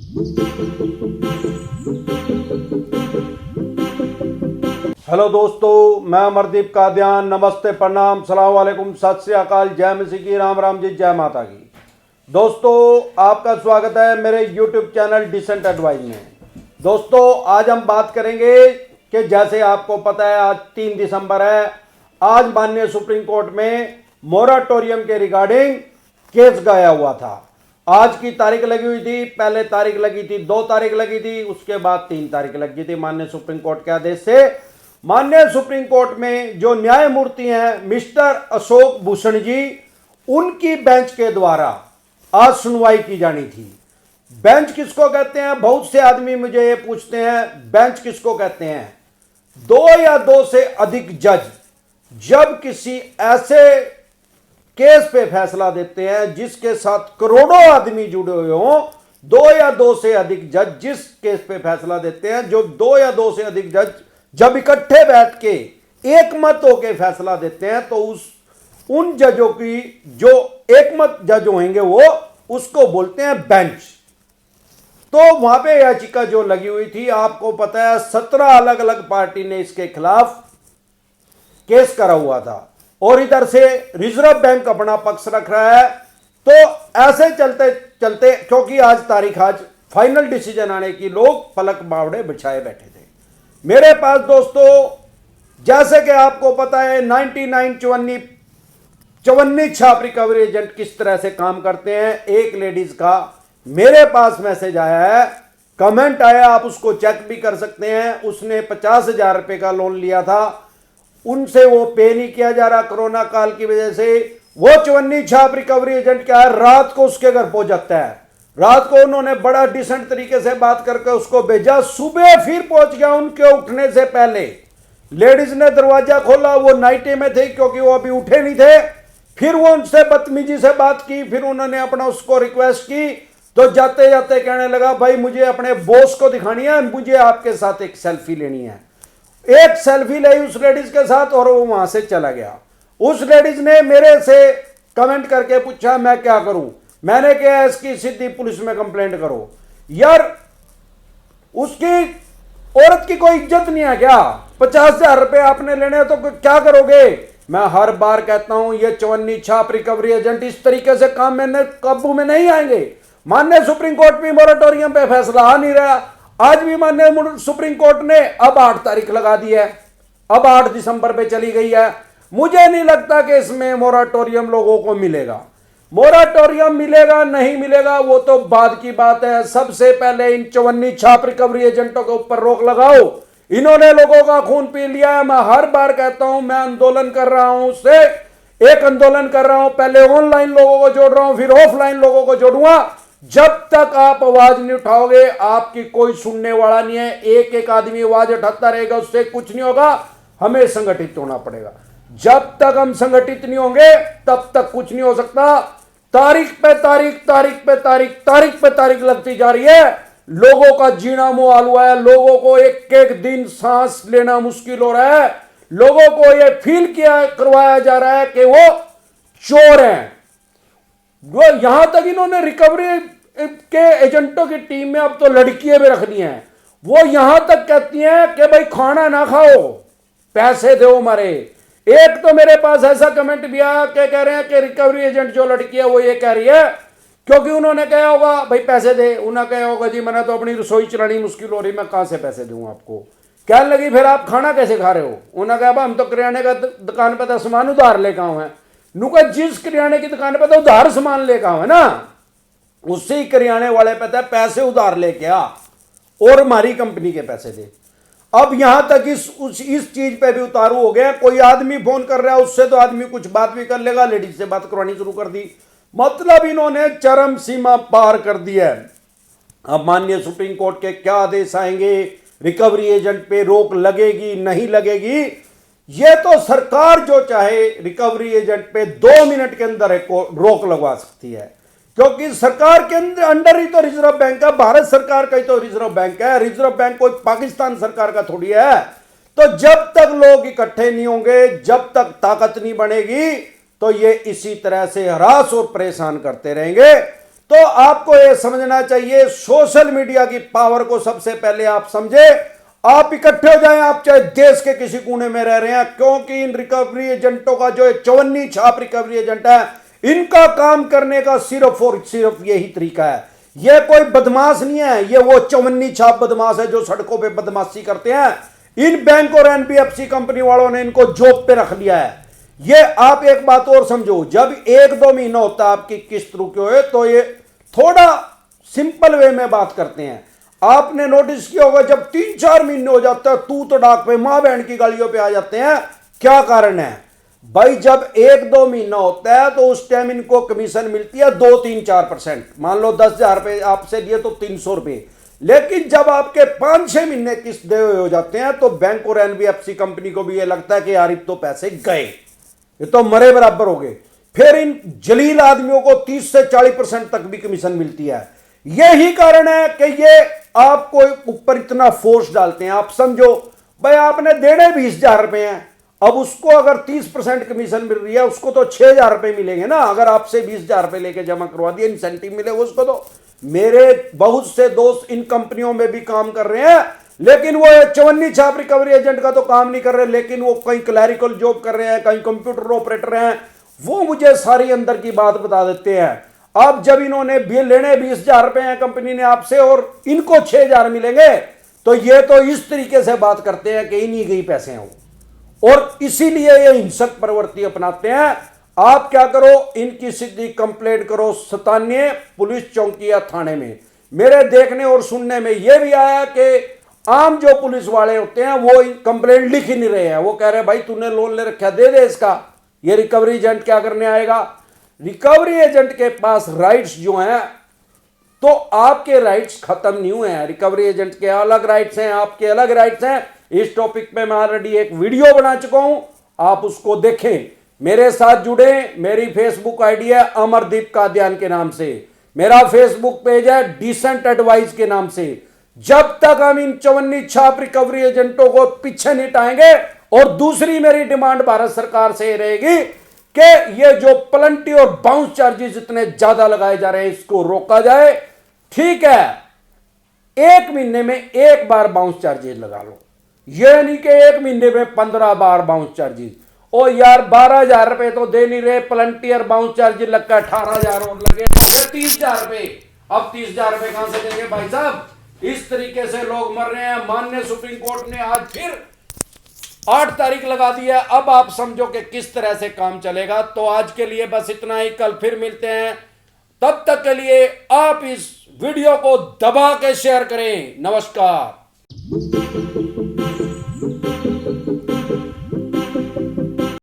Hello दोस्तों, मैं अमरदीप कादियान। नमस्ते, प्रणाम, सलाम वालेकुम, सत श्री अकाल, जय मसीह की, राम राम जी, जय माता की। दोस्तों, आपका स्वागत है मेरे यूट्यूब चैनल डिसेंट एडवाइस में। दोस्तों, आज हम बात करेंगे कि जैसे आपको पता है आज 3 दिसंबर है। आज माननीय सुप्रीम कोर्ट में मोराटोरियम के रिगार्डिंग केस गया हुआ था। आज की तारीख लगी हुई थी, पहले तारीख लगी थी 2 तारीख लगी थी, उसके बाद 3 तारीख लगी थी माननीय सुप्रीम कोर्ट के आदेश से। माननीय सुप्रीम कोर्ट में जो न्यायमूर्ति हैं मिस्टर अशोक भूषण जी, उनकी बेंच के द्वारा आज सुनवाई की जानी थी। बेंच किसको कहते हैं? बहुत से आदमी मुझे ये पूछते हैं बेंच किसको कहते हैं। 2 या 2 से अधिक जज जब किसी ऐसे केस पे फैसला देते हैं जिसके साथ करोड़ों आदमी जुड़े हुए हों, 2 या 2 से अधिक जज जिस केस पे फैसला देते हैं, जो 2 या 2 से अधिक जज जब इकट्ठे बैठ के एक मत होकर फैसला देते हैं तो उन जजों की जो एक मत जज होंगे वो उसको बोलते हैं बेंच। तो वहां पे याचिका जो लगी हुई थी, आपको पता है 17 अलग अलग पार्टी ने इसके खिलाफ केस करा हुआ था और इधर से रिजर्व बैंक अपना पक्ष रख रहा है। तो ऐसे चलते चलते, क्योंकि आज फाइनल डिसीजन आने की लोग पलक बावड़े बिछाए बैठे थे। मेरे पास दोस्तों, जैसे कि आपको पता है 99 54 छाप रिकवरी एजेंट किस तरह से काम करते हैं। एक लेडीज का मेरे पास मैसेज आया है, कमेंट आया, आप उसको चेक भी कर सकते हैं। उसने 50,000 रुपए का लोन लिया था, उनसे वो पे नहीं किया जा रहा कोरोना काल की वजह से। वो 54 छाप रिकवरी एजेंट क्या है, रात को उसके घर पहुंच जाता है। रात को उन्होंने बड़ा डिसेंट तरीके से बात करके उसको भेजा, सुबह फिर पहुंच गया उनके उठने से पहले। लेडीज ने दरवाजा खोला, वो नाइटे में थे क्योंकि वो अभी उठे नहीं थे। फिर वो उनसे बदतमीजी से बात की, फिर उन्होंने अपना उसको रिक्वेस्ट की, तो जाते जाते कहने लगा, भाई मुझे अपने बॉस को दिखानी है, मुझे आपके साथ एक सेल्फी लेनी है। एक सेल्फी ली उस लेडीज के साथ और वो वहां से चला गया। उस लेडीज ने मेरे से कमेंट करके पूछा मैं क्या करूं। मैंने कहा इसकी सीधी पुलिस में कंप्लेंट करो। यार, उसकी औरत की कोई इज्जत नहीं है क्या? 50,000 रुपए आपने लेने तो क्या करोगे? मैं हर बार कहता हूं ये 54 छाप रिकवरी एजेंट इस तरीके से काम में काबू में नहीं आएंगे। माननीय सुप्रीम कोर्ट में मोराटोरियम पे फैसला आ नहीं रहा। आज भी माननीय सुप्रीम कोर्ट ने अब 8 तारीख लगा दी है, अब 8 दिसंबर पे चली गई है। मुझे नहीं लगता कि इसमें मोराटोरियम लोगों को मिलेगा। मोराटोरियम मिलेगा नहीं मिलेगा वो तो बाद की बात है। सबसे पहले इन 54 छाप रिकवरी एजेंटों के ऊपर रोक लगाओ। इन्होंने लोगों का खून पी लिया है। मैं हर बार कहता हूं मैं आंदोलन कर रहा हूं, उससे एक आंदोलन कर रहा हूं, पहले ऑनलाइन लोगों को जोड़ रहा हूं, फिर ऑफलाइन लोगों को जोड़ूंगा। जब तक आप आवाज नहीं उठाओगे आपकी कोई सुनने वाला नहीं है। एक एक आदमी आवाज उठाता रहेगा, उससे कुछ नहीं होगा। हमें संगठित होना पड़ेगा। जब तक हम संगठित नहीं होंगे तब तक कुछ नहीं हो सकता। तारीख पे तारीख, तारीख पे तारीख, तारीख पे तारीख लगती जा रही है। लोगों का जीना मुहाल हुआ है। लोगों को एक एक दिन सांस लेना मुश्किल हो रहा है। लोगों को यह फील करवाया जा रहा है कि वो चोर हैं। वो यहां तक इन्होंने रिकवरी के एजेंटों की टीम में अब तो लड़कियां भी रख दी हैं। वो यहां तक कहती हैं कि भाई खाना ना खाओ, पैसे दो हमारे। एक तो मेरे पास ऐसा कमेंट भी आया कि कह रहे हैं कि रिकवरी एजेंट जो लड़की है वो ये कह रही है, क्योंकि उन्होंने कहा होगा भाई पैसे दे, उन्होंने कहा होगा जी मैंने तो अपनी रसोई चलानी मुश्किल हो रही, मैं कहां से पैसे दूं आपको। कहने लगी फिर आप खाना कैसे खा रहे हो? उन्होंने कहा हम तो किराने का दुकान पर तो सामान उधार लेकर आए हैं। नुका जिस किराने की दुकान पर तो उधार सामान लेकर आए ना, उसी किराने वाले पे तो पैसे उधार लेके आ और हमारी कंपनी के पैसे दे। अब यहां तक इस चीज पे भी उतारू हो गया। कोई आदमी फोन कर रहा है, उससे तो आदमी कुछ बात भी कर लेगा, लेडीज से बात करवानी शुरू कर दी। मतलब इन्होंने चरम सीमा पार कर दी है। अब माननीय सुप्रीम कोर्ट के क्या आदेश आएंगे, रिकवरी एजेंट पे रोक लगेगी नहीं लगेगी, ये तो सरकार जो चाहे रिकवरी एजेंट पे 2 मिनट के अंदर रोक लगवा सकती है, क्योंकि सरकार के अंडर ही तो रिजर्व बैंक है। भारत सरकार का ही तो रिजर्व बैंक है। रिजर्व बैंक कोई पाकिस्तान सरकार का थोड़ी है। तो जब तक लोग इकट्ठे नहीं होंगे, जब तक ताकत नहीं बनेगी, तो ये इसी तरह से हरास और परेशान करते रहेंगे। तो आपको यह समझना चाहिए, सोशल मीडिया की पावर को सबसे पहले आप समझे, आप इकट्ठे हो जाएं, आप चाहे देश के किसी कोने में रह रहे हैं, क्योंकि इन रिकवरी एजेंटों का जो चवन्नी छाप रिकवरी एजेंट है, इनका काम करने का सिर्फ और सिर्फ यही तरीका है। ये कोई बदमाश नहीं है, ये वो चवन्नी छाप बदमाश है जो सड़कों पे बदमाशी करते हैं। इन बैंक और एनबीएफसी कंपनी वालों ने इनको जॉब पे रख लिया है। ये आप एक बात और समझो, जब 1-2 महीना होता है आपकी किस्त रुके हुए, तो ये थोड़ा सिंपल वे में बात करते हैं। आपने नोटिस किया होगा, जब 3-4 महीने हो जाता है, तू तो डाक पे मां बहन की गालियों पे आ जाते हैं। क्या कारण है भाई? जब 1-2 महीना होता है तो उस टाइम इनको कमीशन मिलती है 2-3-4%। मान लो 10,000 रुपए आपसे लिए तो 300 रुपए। लेकिन जब आपके 5-6 महीने किस्त दे हुए हो जाते हैं तो बैंक और एनबीएफसी कंपनी को भी ये लगता है कि यार अब तो पैसे गए, ये तो मरे बराबर हो गए। फिर इन जलील आदमियों को 30 से 40% तक भी कमीशन मिलती है। यही कारण है कि ये आपको ऊपर इतना फोर्स डालते हैं। आप समझो भाई, आपने देने 20,000 रुपए हैं, अब उसको अगर 30% कमीशन मिल रही है, उसको तो 6,000 रुपए मिलेंगे ना। अगर आपसे 20,000 रुपए लेके जमा करवा दिए, इंसेंटिव मिले उसको। तो मेरे बहुत से दोस्त इन कंपनियों में भी काम कर रहे हैं, लेकिन वो चवन्नी छाप रिकवरी एजेंट का तो काम नहीं कर रहे, लेकिन वो कहीं क्लैरिकल जॉब कर रहे हैं, कहीं कंप्यूटर ऑपरेटर हैं। वो मुझे सारी अंदर की बात बता देते हैं। अब जब इन्होंने बिल लेने 20,000 रुपए हैं कंपनी ने आपसे और इनको 6,000 मिलेंगे, तो ये तो इस तरीके से बात करते हैं कि इन्हीं के ही पैसे हैं वो, और इसीलिए ये हिंसक प्रवृत्ति अपनाते हैं। आप क्या करो, इनकी सीधी कंप्लेंट करो 97 पुलिस चौकी या थाने में। मेरे देखने और सुनने में यह भी आया कि आम जो पुलिस वाले होते हैं वो कंप्लेंट लिख ही नहीं रहे हैं। वो कह रहे हैं भाई तूने लोन ले रखा, दे दे इसका, ये रिकवरी एजेंट क्या करने आएगा। रिकवरी एजेंट के पास राइट्स जो हैं, तो आपके राइट्स खत्म नहीं हुए हैं। रिकवरी एजेंट के अलग राइट्स हैं, आपके अलग राइट्स हैं। इस टॉपिक पे मैं ऑलरेडी एक वीडियो बना चुका हूं, आप उसको देखें। मेरे साथ जुड़े, मेरी फेसबुक आईडी है अमरदीप कादियान के नाम से, मेरा फेसबुक पेज है डिसेंट एडवाइस के नाम से। जब तक हम इन चवन्नी छाप रिकवरी एजेंटों को पीछे नहीं हटाएंगे, और दूसरी मेरी डिमांड भारत सरकार से रहेगी कि ये जो प्लंटी और बाउंस चार्जेस इतने ज्यादा लगाए जा रहे हैं, इसको रोका जाए। ठीक है, 1 महीने में 1 बार बाउंस चार्जेस लगा लो, ये नहीं कि 1 महीने में 15 बार बाउंस चार्जेस। ओ यार 12,000 रुपए तो दे नहीं रहे, प्लंटी और बाउंस चार्जेस लगता 18,000 और लगे 30,000 रुपए। अब 30,000 रुपए कहां से देंगे भाई साहब? इस तरीके से लोग मर रहे हैं। माननीय सुप्रीम कोर्ट ने आज फिर 8 तारीख लगा दी है। अब आप समझो कि किस तरह से काम चलेगा। तो आज के लिए बस इतना ही, कल फिर मिलते हैं। तब तक के लिए आप इस वीडियो को दबा के शेयर करें। नमस्कार।